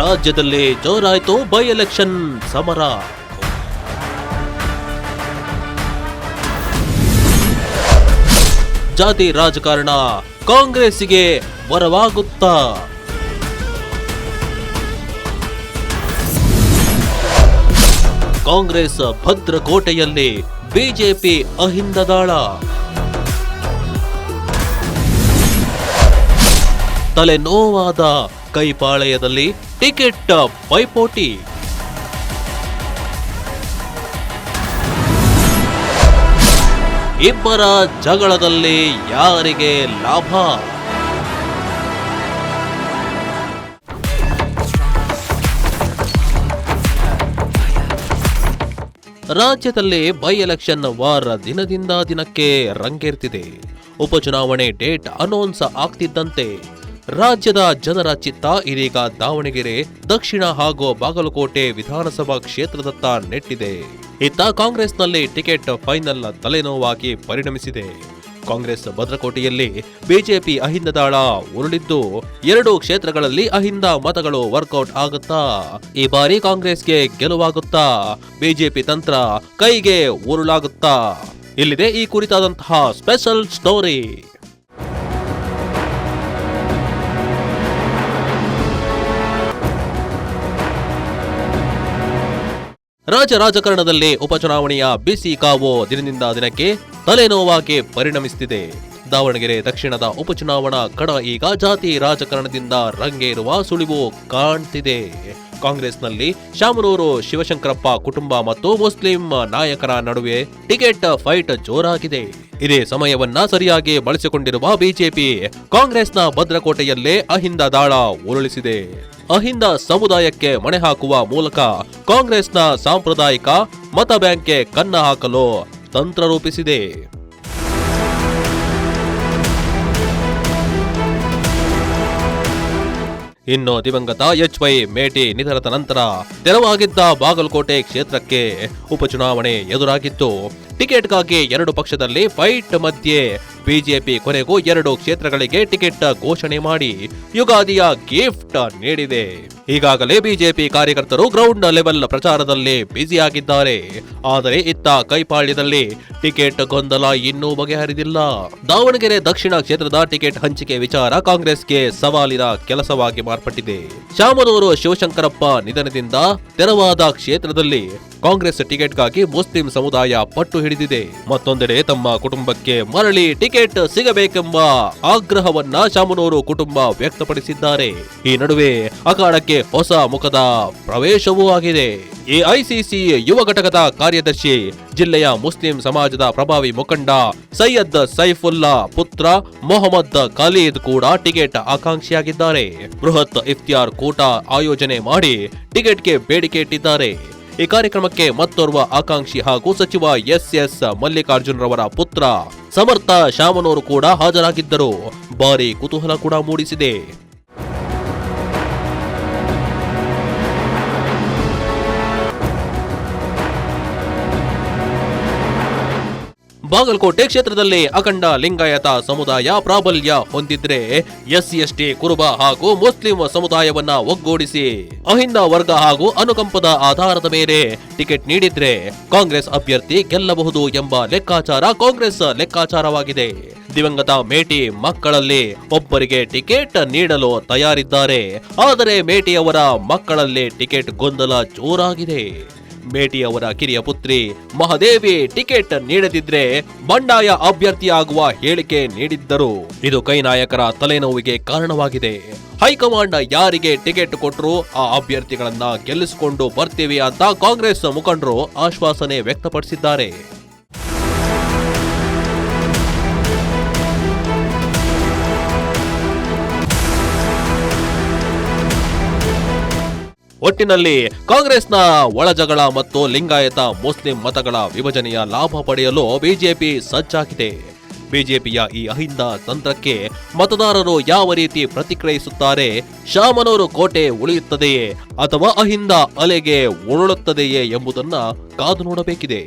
ರಾಜ್ಯದಲ್ಲಿ ಜೋರಾಯಿತು by election ಸಮರ. ಜಾತಿ ರಾಜಕಾರಣ ಕಾಂಗ್ರೆಸ್ಸಿಗೆ ವರವಾಗುತ್ತಾ? ಕಾಂಗ್ರೆಸ್ ಭದ್ರಕೋಟೆಯಲ್ಲಿ ಬಿಜೆಪಿ ಅಹಿಂದದಾಳ. ತಲೆನೋವಾದ ಕೈಪಾಳೆಯದಲ್ಲಿ ಟಿಕೆಟ್ ಪೈಪೋಟಿ. ಇಬ್ಬರ ಜಗಳದಲ್ಲಿ ಯಾರಿಗೆ ಲಾಭ? ರಾಜ್ಯದಲ್ಲಿ ಬೈ ಎಲೆಕ್ಷನ್ ವಾರ ದಿನದಿಂದ ದಿನಕ್ಕೆ ರಂಗೇರ್ತಿದೆ. ಉಪಚುನಾವಣೆ ಡೇಟ್ ಅನೌನ್ಸ್ ಆಗ್ತಿದ್ದಂತೆ ರಾಜ್ಯದ ಜನರ ಚಿತ್ತ ಇದೀಗ ದಾವಣಗೆರೆ, ದಕ್ಷಿಣ ಹಾಗೂ ಬಾಗಲಕೋಟೆ ವಿಧಾನಸಭಾ ಕ್ಷೇತ್ರದತ್ತ ನೆಟ್ಟಿದೆ. ಇತ್ತ ಕಾಂಗ್ರೆಸ್ನಲ್ಲಿ ಟಿಕೆಟ್ ಫೈನಲ್ ತಲೆನೋವಾಗಿ ಪರಿಣಮಿಸಿದೆ. ಕಾಂಗ್ರೆಸ್ ಭದ್ರಕೋಟೆಯಲ್ಲಿ ಬಿಜೆಪಿ ಅಹಿಂದದಾಳ ಉರುಳಿದ್ದು, 2 ಕ್ಷೇತ್ರಗಳಲ್ಲಿ ಅಹಿಂದ ಮತಗಳು ವರ್ಕೌಟ್ ಆಗುತ್ತಾ? ಈ ಬಾರಿ ಕಾಂಗ್ರೆಸ್ಗೆ ಗೆಲುವಾಗುತ್ತಾ? ಬಿಜೆಪಿ ತಂತ್ರ ಕೈಗೆ ಉರುಳಾಗುತ್ತಾ? ಇಲ್ಲಿದೆ ಈ ಕುರಿತಾದಂತಹ ಸ್ಪೆಷಲ್ ಸ್ಟೋರಿ. ರಾಜಕಾರಣದಲ್ಲಿ ಉಪಚುನಾವಣೆಯ ಬಿಸಿ ಕಾವು ದಿನದಿಂದ ದಿನಕ್ಕೆ ತಲೆನೋವಾಗಿ ಪರಿಣಮಿಸುತ್ತಿದೆ. ದಾವಣಗೆರೆ ದಕ್ಷಿಣದ ಉಪಚುನಾವಣಾ ಕಣ ಈಗ ಜಾತಿ ರಾಜಕಾರಣದಿಂದ ರಂಗೇರುವ ಸುಳಿವು ಕಾಣ್ತಿದೆ. ಕಾಂಗ್ರೆಸ್ನಲ್ಲಿ ಶಾಮನೂರು ಶಿವಶಂಕರಪ್ಪ ಕುಟುಂಬ ಮತ್ತು ಮುಸ್ಲಿಂ ನಾಯಕರ ನಡುವೆ ಟಿಕೆಟ್ ಫೈಟ್ ಜೋರಾಗಿದೆ. ಇದೇ ಸಮಯವನ್ನ ಸರಿಯಾಗಿ ಬಳಸಿಕೊಂಡಿರುವ ಬಿಜೆಪಿ ಕಾಂಗ್ರೆಸ್ನ ಭದ್ರಕೋಟೆಯಲ್ಲೇ ಅಹಿಂದ ದಾಳ ಉರುಳಿಸಿದೆ. ಅಹಿಂದ ಸಮುದಾಯಕ್ಕೆ ಮಣೆ ಹಾಕುವ ಮೂಲಕ ಕಾಂಗ್ರೆಸ್ನ ಸಾಂಪ್ರದಾಯಿಕ ಮತ ಬ್ಯಾಂಕ್ಗೆ ಕನ್ನ ಹಾಕಲು ತಂತ್ರ ರೂಪಿಸಿದೆ. ಇನ್ನು ದಿವಂಗತ ಎಚ್.ವೈ. ಮೇಟಿ ನಿಧನದ ನಂತರ ತೆರವಾಗಿದ್ದ ಬಾಗಲಕೋಟೆ ಕ್ಷೇತ್ರಕ್ಕೆ ಉಪಚುನಾವಣೆ ಎದುರಾಗಿತ್ತು. ಟಿಕೆಟ್ಗಾಗಿ 2 ಪಕ್ಷದಲ್ಲಿ ಫೈಟ್ ಮಧ್ಯೆ ಬಿಜೆಪಿ ಕೊನೆಗೂ 2 ಕ್ಷೇತ್ರಗಳಿಗೆ ಟಿಕೆಟ್ ಘೋಷಣೆ ಮಾಡಿ ಯುಗಾದಿಯ ಗಿಫ್ಟ್ ನೀಡಿದೆ. ಈಗಾಗಲೇ ಬಿಜೆಪಿ ಕಾರ್ಯಕರ್ತರು ಗ್ರೌಂಡ್ ಲೆವೆಲ್ ಪ್ರಚಾರದಲ್ಲಿ ಬ್ಯುಸಿಯಾಗಿದ್ದಾರೆ. ಆದರೆ ಇತ್ತ ಕೈಪಾಳ್ಯದಲ್ಲಿ ಟಿಕೆಟ್ ಗೊಂದಲ ಇನ್ನೂ ಬಗೆಹರಿದಿಲ್ಲ. ದಾವಣಗೆರೆ ದಕ್ಷಿಣ ಕ್ಷೇತ್ರದ ಟಿಕೆಟ್ ಹಂಚಿಕೆ ವಿಚಾರ ಕಾಂಗ್ರೆಸ್ಗೆ ಸವಾಲಿನ ಕೆಲಸವಾಗಿ ಮಾರ್ಪಟ್ಟಿದೆ. ಶಾಮನೂರು ಶಿವಶಂಕರಪ್ಪ ನಿಧನದಿಂದ ತೆರವಾದ ಕ್ಷೇತ್ರದಲ್ಲಿ ಕಾಂಗ್ರೆಸ್ ಟಿಕೆಟ್ಗಾಗಿ ಮುಸ್ಲಿಂ ಸಮುದಾಯ ಪಟ್ಟು ಹಿಡಿದಿದೆ. ಮತ್ತೊಂದೆಡೆ ತಮ್ಮ ಕುಟುಂಬಕ್ಕೆ ಮರಳಿ ಟಿಕೆಟ್ ಸಿಗಬೇಕೆಂಬ ಆಗ್ರಹವನ್ನ ಶಾಮನೂರು ಕುಟುಂಬ ವ್ಯಕ್ತಪಡಿಸಿದ್ದಾರೆ. ಈ ನಡುವೆ ಅಖಾಡಕ್ಕೆ ಹೊಸ ಮುಖದ ಪ್ರವೇಶವೂ ಆಗಿದೆ. ಎಐಸಿಸಿ ಯುವ ಘಟಕದ ಕಾರ್ಯದರ್ಶಿ, ಜಿಲ್ಲೆಯ ಮುಸ್ಲಿಂ ಸಮಾಜದ ಪ್ರಭಾವಿ ಮುಖಂಡ ಸೈಯದ್ ಸೈಫುಲ್ಲಾ ಪುತ್ರ ಮೊಹಮ್ಮದ್ ಖಲೀದ್ ಕೂಡ ಟಿಕೆಟ್ ಆಕಾಂಕ್ಷಿಯಾಗಿದ್ದಾರೆ. ಬೃಹತ್ ಇಫ್ತಿಯಾರ್ ಕೂಟ ಆಯೋಜನೆ ಮಾಡಿ ಟಿಕೆಟ್ಗೆ ಬೇಡಿಕೆ ಇಟ್ಟಿದ್ದಾರೆ. ಈ ಕಾರ್ಯಕ್ರಮಕ್ಕೆ ಮತ್ತೋರ್ವ ಆಕಾಂಕ್ಷಿ ಹಾಗೂ ಸಚಿವ ಎಸ್ ಮಲ್ಲಿಕಾರ್ಜುನ್ ರವರ ಪುತ್ರ ಸಮರ್ಥ ಶಾಮನೂರು ಕೂಡ ಹಾಜರಾಗಿದ್ದರು. ಭಾರಿ ಕುತೂಹಲ ಕೂಡ ಮೂಡಿಸಿದೆ. ಬಾಗಲಕೋಟೆ ಕ್ಷೇತ್ರದಲ್ಲಿ ಅಖಂಡ ಲಿಂಗಾಯತ ಸಮುದಾಯ ಪ್ರಾಬಲ್ಯ ಹೊಂದಿದ್ರೆ ಎಸ್ಸಿ ಕುರುಬ ಹಾಗೂ ಮುಸ್ಲಿಂ ಸಮುದಾಯವನ್ನ ಒಗ್ಗೂಡಿಸಿ ಅಹಿಂದ ವರ್ಗ ಹಾಗೂ ಅನುಕಂಪದ ಆಧಾರದ ಮೇಲೆ ಟಿಕೆಟ್ ನೀಡಿದ್ರೆ ಕಾಂಗ್ರೆಸ್ ಅಭ್ಯರ್ಥಿ ಗೆಲ್ಲಬಹುದು ಎಂಬ ಲೆಕ್ಕಾಚಾರ ಕಾಂಗ್ರೆಸ್ ಲೆಕ್ಕಾಚಾರವಾಗಿದೆ. ದಿವಂಗತ ಮೇಟಿ ಮಕ್ಕಳಲ್ಲಿ ಒಬ್ಬರಿಗೆ ಟಿಕೆಟ್ ನೀಡಲು ತಯಾರಿದ್ದಾರೆ. ಆದರೆ ಮೇಟಿಯವರ ಮಕ್ಕಳಲ್ಲಿ ಟಿಕೆಟ್ ಗೊಂದಲ ಜೋರಾಗಿದೆ. ಮೇಟಿ ಅವರ ಕಿರಿಯ ಪುತ್ರಿ ಮಹಾದೇವಿ ಟಿಕೆಟ್ ನೀಡದಿದ್ರೆ ಬಂಡಾಯ ಅಭ್ಯರ್ಥಿಯಾಗುವ ಹೇಳಿಕೆ ನೀಡಿದ್ದರು. ಇದು ಕೈ ನಾಯಕರ ತಲೆನೋವಿಗೆ ಕಾರಣವಾಗಿದೆ. ಹೈಕಮಾಂಡ್ ಯಾರಿಗೆ ಟಿಕೆಟ್ ಕೊಟ್ಟರು ಆ ಅಭ್ಯರ್ಥಿಗಳನ್ನ ಗೆಲ್ಲಿಸಿಕೊಂಡು ಬರ್ತೀವಿ ಅಂತ ಕಾಂಗ್ರೆಸ್ ಮುಖಂಡರು ಆಶ್ವಾಸನೆ ವ್ಯಕ್ತಪಡಿಸಿದ್ದಾರೆ. ಒಟ್ಟಿನಲ್ಲಿ ಕಾಂಗ್ರೆಸ್ನ ಒಳಜಗಳ ಮತ್ತು ಲಿಂಗಾಯತ ಮುಸ್ಲಿಂ ಮತಗಳ ವಿಭಜನೆಯ ಲಾಭ ಪಡೆಯಲು ಬಿಜೆಪಿ ಸಜ್ಜಾಗಿದೆ. ಬಿಜೆಪಿಯ ಈ ಅಹಿಂದ ತಂತ್ರಕ್ಕೆ ಮತದಾರರು ಯಾವ ರೀತಿ ಪ್ರತಿಕ್ರಿಯಿಸುತ್ತಾರೆ? ಶಾಮನೂರು ಕೋಟೆ ಉಳಿಯುತ್ತದೆಯೇ ಅಥವಾ ಅಹಿಂದ ಅಲೆಗೆ ಉರುಳುತ್ತದೆಯೇ ಎಂಬುದನ್ನ ಕಾದು ನೋಡಬೇಕಿದೆ.